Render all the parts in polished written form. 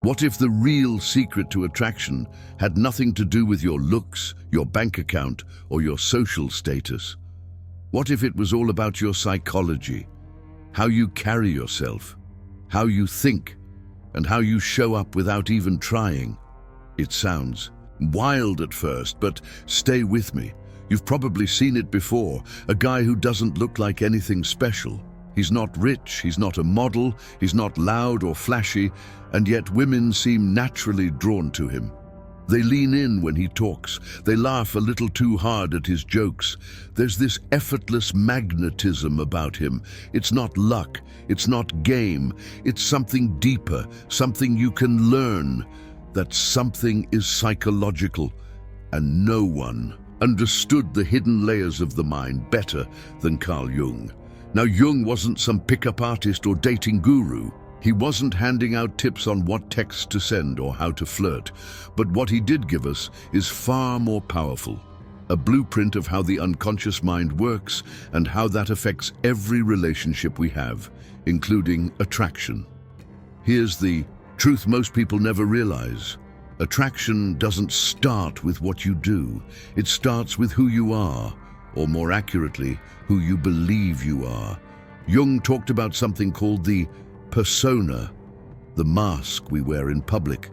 What if the real secret to attraction had nothing to do with your looks, your bank account, or your social status? What if it was all about your psychology, how you carry yourself, how you think, and how you show up without even trying? It sounds wild at first, but stay with me. You've probably seen it before, a guy who doesn't look like anything special. He's not rich, he's not a model, he's not loud or flashy, and yet women seem naturally drawn to him. They lean in when he talks, they laugh a little too hard at his jokes. There's this effortless magnetism about him. It's not luck, it's not game, it's something deeper, something you can learn. That something is psychological, and no one understood the hidden layers of the mind better than Carl Jung. Now, Jung wasn't some pickup artist or dating guru. He wasn't handing out tips on what texts to send or how to flirt. But what he did give us is far more powerful. A blueprint of how the unconscious mind works and how that affects every relationship we have, including attraction. Here's the truth most people never realize. Attraction doesn't start with what you do. It starts with who you are, or more accurately, who you believe you are. Jung talked about something called the persona, the mask we wear in public,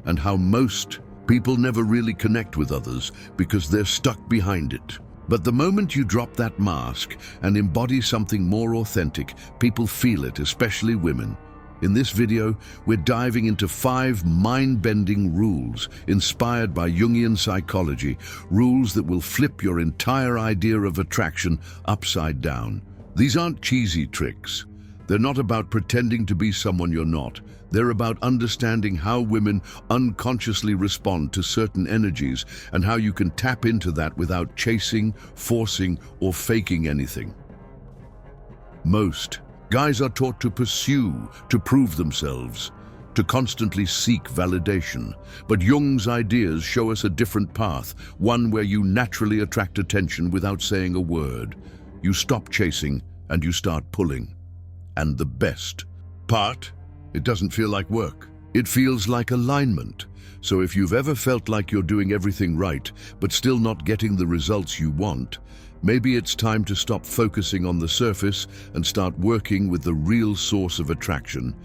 and how most people never really connect with others because they're stuck behind it. But the moment you drop that mask and embody something more authentic, people feel it, especially women. In this video, we're diving into 5 mind-bending rules inspired by Jungian psychology, rules that will flip your entire idea of attraction upside down. These aren't cheesy tricks. They're not about pretending to be someone you're not. They're about understanding how women unconsciously respond to certain energies and how you can tap into that without chasing, forcing, or faking anything. Most guys are taught to pursue, to prove themselves, to constantly seek validation. But Jung's ideas show us a different path, one where you naturally attract attention without saying a word. You stop chasing and you start pulling. And the best part, it doesn't feel like work. It feels like alignment. So if you've ever felt like you're doing everything right, but still not getting the results you want, maybe it's time to stop focusing on the surface and start working with the real source of attraction,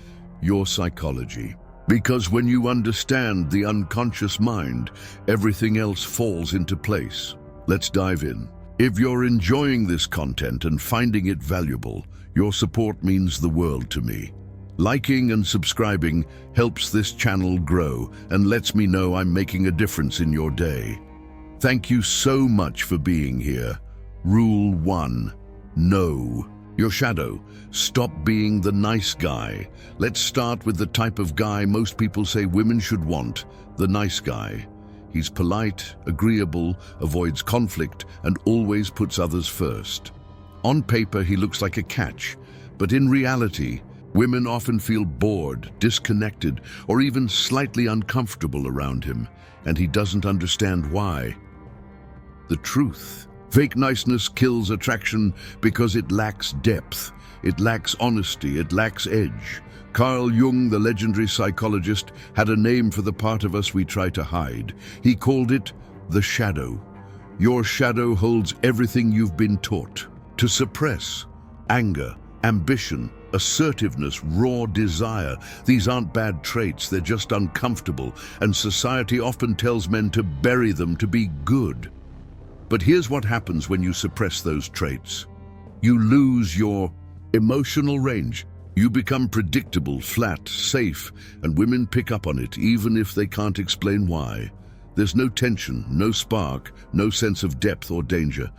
your psychology. Because when you understand the unconscious mind, everything else falls into place. Let's dive in. If you're enjoying this content and finding it valuable, your support means the world to me. Liking and subscribing helps this channel grow and lets me know I'm making a difference in your day. Thank you so much for being here. Rule 1. Know your shadow. Stop being the nice guy. Let's start with the type of guy most people say women should want, the nice guy. He's polite, agreeable, avoids conflict, and always puts others first. On paper, he looks like a catch, but in reality, women often feel bored, disconnected, or even slightly uncomfortable around him, and he doesn't understand why. The truth. Fake niceness kills attraction because it lacks depth, it lacks honesty, it lacks edge. Carl Jung, the legendary psychologist, had a name for the part of us we try to hide. He called it the shadow. Your shadow holds everything you've been taught to suppress: anger, ambition, assertiveness, raw desire. These aren't bad traits, they're just uncomfortable, and society often tells men to bury them to be good. But here's what happens when you suppress those traits. You lose your emotional range. You become predictable, flat, safe, and women pick up on it even if they can't explain why. There's no tension, no spark, no sense of depth or danger.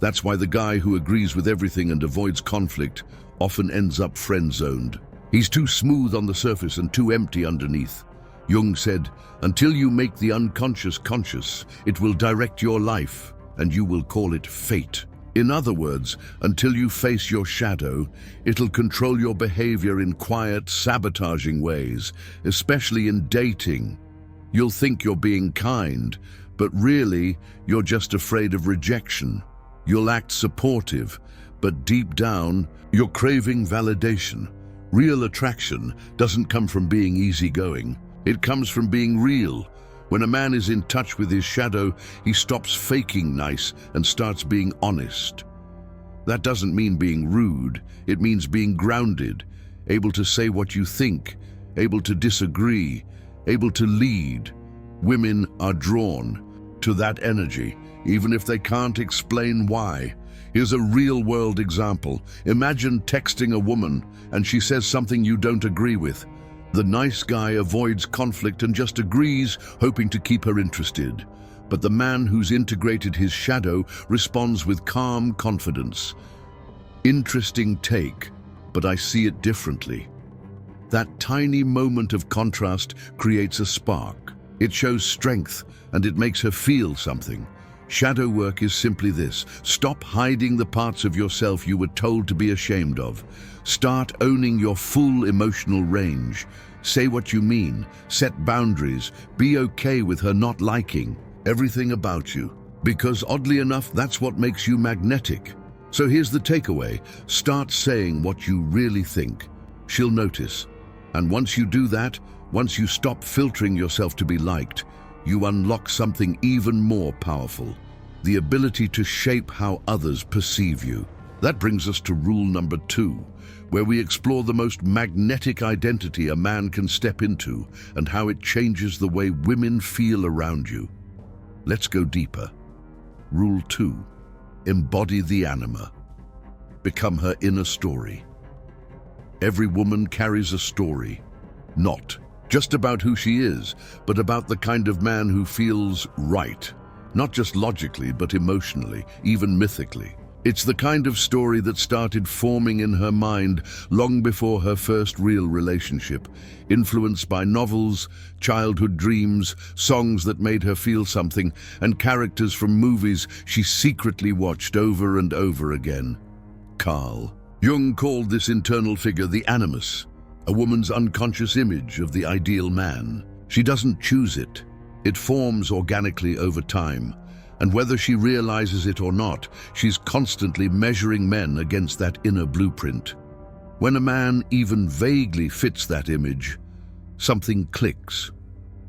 That's why the guy who agrees with everything and avoids conflict often ends up friend-zoned. He's too smooth on the surface and too empty underneath. Jung said, until you make the unconscious conscious, it will direct your life, and you will call it fate. In other words, until you face your shadow, it'll control your behavior in quiet, sabotaging ways, especially in dating. You'll think you're being kind, but really, you're just afraid of rejection. You'll act supportive, but deep down, you're craving validation. Real attraction doesn't come from being easygoing. It comes from being real. When a man is in touch with his shadow, he stops faking nice and starts being honest. That doesn't mean being rude. It means being grounded, able to say what you think, able to disagree, able to lead. Women are drawn to that energy, even if they can't explain why. Here's a real-world example. Imagine texting a woman and she says something you don't agree with. The nice guy avoids conflict and just agrees, hoping to keep her interested. But the man who's integrated his shadow responds with calm confidence. Interesting take, but I see it differently. That tiny moment of contrast creates a spark. It shows strength and it makes her feel something. Shadow work is simply this. Stop hiding the parts of yourself you were told to be ashamed of. Start owning your full emotional range. Say what you mean. Set boundaries. Be okay with her not liking everything about you. Because oddly enough, that's what makes you magnetic. So here's the takeaway. Start saying what you really think. She'll notice. And once you do that, once you stop filtering yourself to be liked, you unlock something even more powerful. The ability to shape how others perceive you. That brings us to rule number 2, where we explore the most magnetic identity a man can step into and how it changes the way women feel around you. Let's go deeper. Rule 2, embody the anima. Become her inner story. Every woman carries a story, not just about who she is, but about the kind of man who feels right. Not just logically, but emotionally, even mythically. It's the kind of story that started forming in her mind long before her first real relationship, influenced by novels, childhood dreams, songs that made her feel something, and characters from movies she secretly watched over and over again. Carl Jung called this internal figure the animus, a woman's unconscious image of the ideal man. She doesn't choose it. It forms organically over time, and whether she realizes it or not, she's constantly measuring men against that inner blueprint. When a man even vaguely fits that image, something clicks.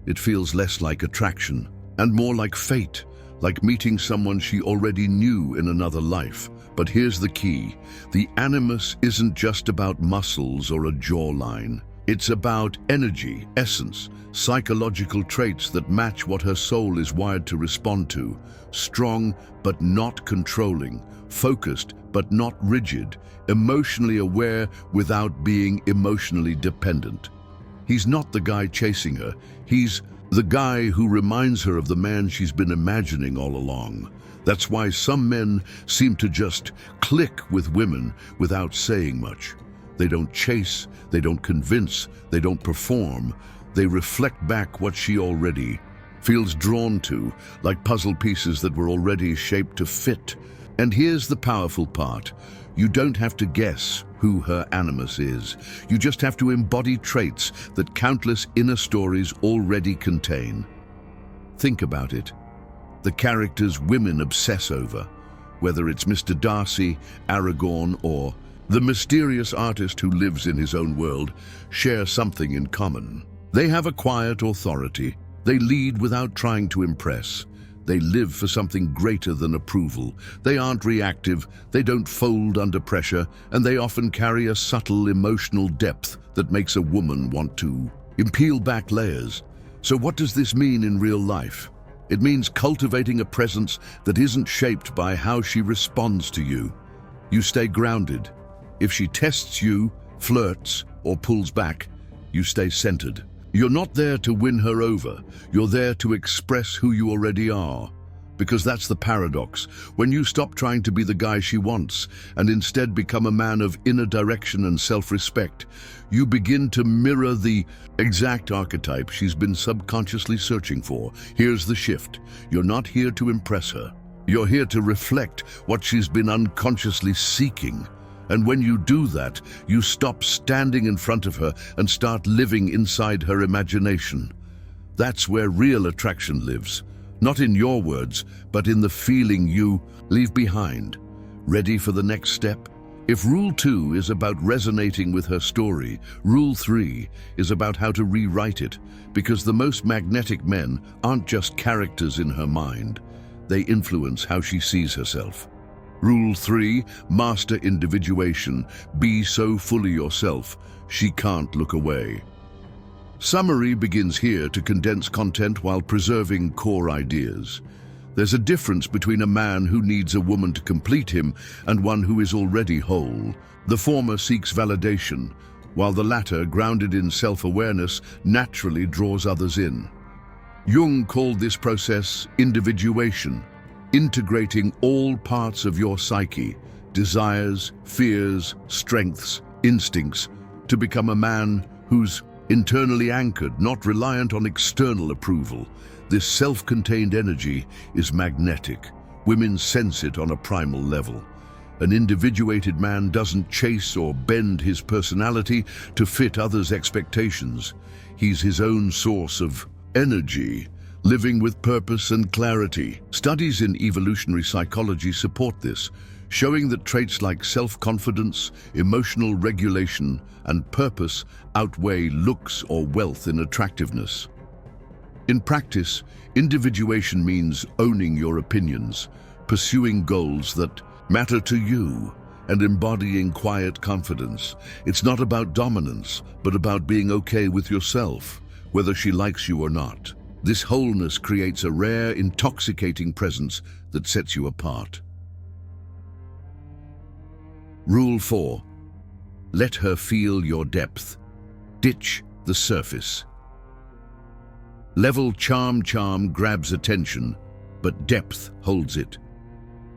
It feels less like attraction and more like fate, like meeting someone she already knew in another life. But here's the key. The animus isn't just about muscles or a jawline. It's about energy, essence, psychological traits that match what her soul is wired to respond to. Strong but not controlling, focused but not rigid, emotionally aware without being emotionally dependent. He's not the guy chasing her. He's the guy who reminds her of the man she's been imagining all along. That's why some men seem to just click with women without saying much. They don't chase, they don't convince, they don't perform. They reflect back what she already feels drawn to, like puzzle pieces that were already shaped to fit. And here's the powerful part. You don't have to guess who her animus is. You just have to embody traits that countless inner stories already contain. Think about it. The characters women obsess over, whether it's Mr. Darcy, Aragorn, or the mysterious artist who lives in his own world, share something in common. They have a quiet authority. They lead without trying to impress. They live for something greater than approval. They aren't reactive, they don't fold under pressure, and they often carry a subtle emotional depth that makes a woman want to peel back layers. So what does this mean in real life? It means cultivating a presence that isn't shaped by how she responds to you. You stay grounded. If she tests you, flirts, or pulls back, you stay centered. You're not there to win her over. You're there to express who you already are. Because that's the paradox. When you stop trying to be the guy she wants and instead become a man of inner direction and self-respect, you begin to mirror the exact archetype she's been subconsciously searching for. Here's the shift. You're not here to impress her. You're here to reflect what she's been unconsciously seeking. And when you do that, you stop standing in front of her and start living inside her imagination. That's where real attraction lives. Not in your words, but in the feeling you leave behind. Ready for the next step? If Rule 2 is about resonating with her story, Rule 3 is about how to rewrite it, because the most magnetic men aren't just characters in her mind. They influence how she sees herself. Rule 3, master individuation. Be so fully yourself, she can't look away. Summary begins here to condense content while preserving core ideas. There's a difference between a man who needs a woman to complete him and one who is already whole. The former seeks validation, while the latter, grounded in self-awareness, naturally draws others in. Jung called this process individuation, integrating all parts of your psyche, desires, fears, strengths, instincts, to become a man who's internally anchored, not reliant on external approval. This self-contained energy is magnetic. Women sense it on a primal level. An individuated man doesn't chase or bend his personality to fit others' expectations. He's his own source of energy, living with purpose and clarity. Studies in evolutionary psychology support this, showing that traits like self-confidence, emotional regulation, and purpose outweigh looks or wealth in attractiveness. In practice, individuation means owning your opinions, pursuing goals that matter to you, and embodying quiet confidence. It's not about dominance, but about being okay with yourself, whether she likes you or not. This wholeness creates a rare, intoxicating presence that sets you apart. Rule 4. Let her feel your depth. Ditch the surface. Level charm grabs attention, but depth holds it.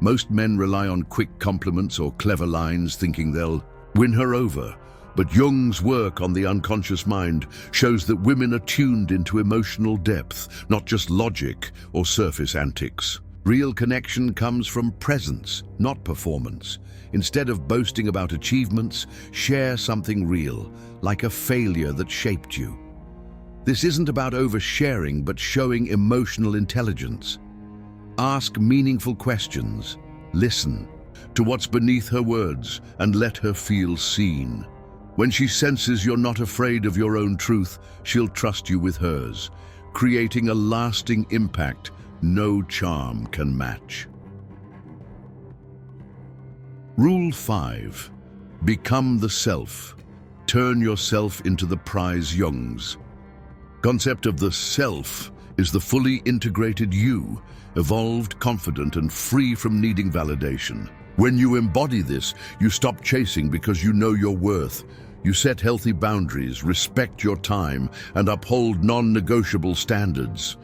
Most men rely on quick compliments or clever lines, thinking they'll win her over. But Jung's work on the unconscious mind shows that women are tuned into emotional depth, not just logic or surface antics. Real connection comes from presence, not performance. Instead of boasting about achievements, share something real, like a failure that shaped you. This isn't about oversharing, but showing emotional intelligence. Ask meaningful questions, listen to what's beneath her words, and let her feel seen. When she senses you're not afraid of your own truth, she'll trust you with hers, creating a lasting impact no charm can match. Rule 5. Become the self. Turn yourself into the prize. Jung's concept of the self is the fully integrated you, evolved, confident, and free from needing validation. When you embody this, you stop chasing because you know your worth. You set healthy boundaries, respect your time, and uphold non-negotiable standards.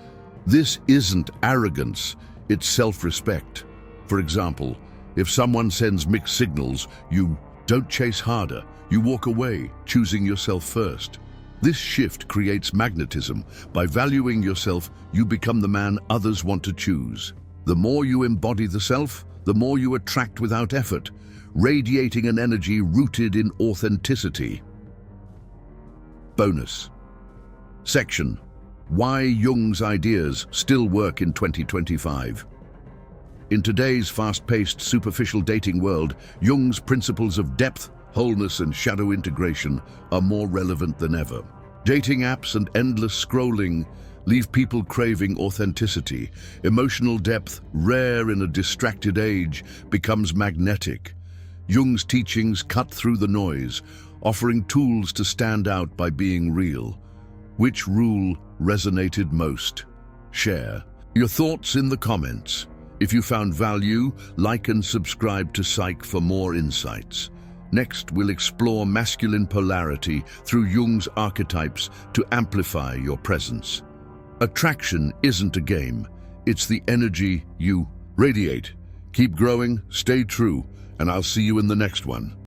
This isn't arrogance, it's self-respect. For example, if someone sends mixed signals, you don't chase harder. You walk away, choosing yourself first. This shift creates magnetism. By valuing yourself, you become the man others want to choose. The more you embody the self, the more you attract without effort, radiating an energy rooted in authenticity. Bonus section: Why Jung's ideas still work in 2025. In today's fast-paced, superficial dating world, Jung's principles of depth, wholeness, and shadow integration are more relevant than ever. Dating apps and endless scrolling leave people craving authenticity. Emotional depth, rare in a distracted age, becomes magnetic. Jung's teachings cut through the noise, offering tools to stand out by being real. Which rule resonated most? Share your thoughts in the comments. If you found value, like and subscribe to Psych for more insights. Next, we'll explore masculine polarity through Jung's archetypes to amplify your presence. Attraction isn't a game, it's the energy you radiate. Keep growing, stay true, and I'll see you in the next one.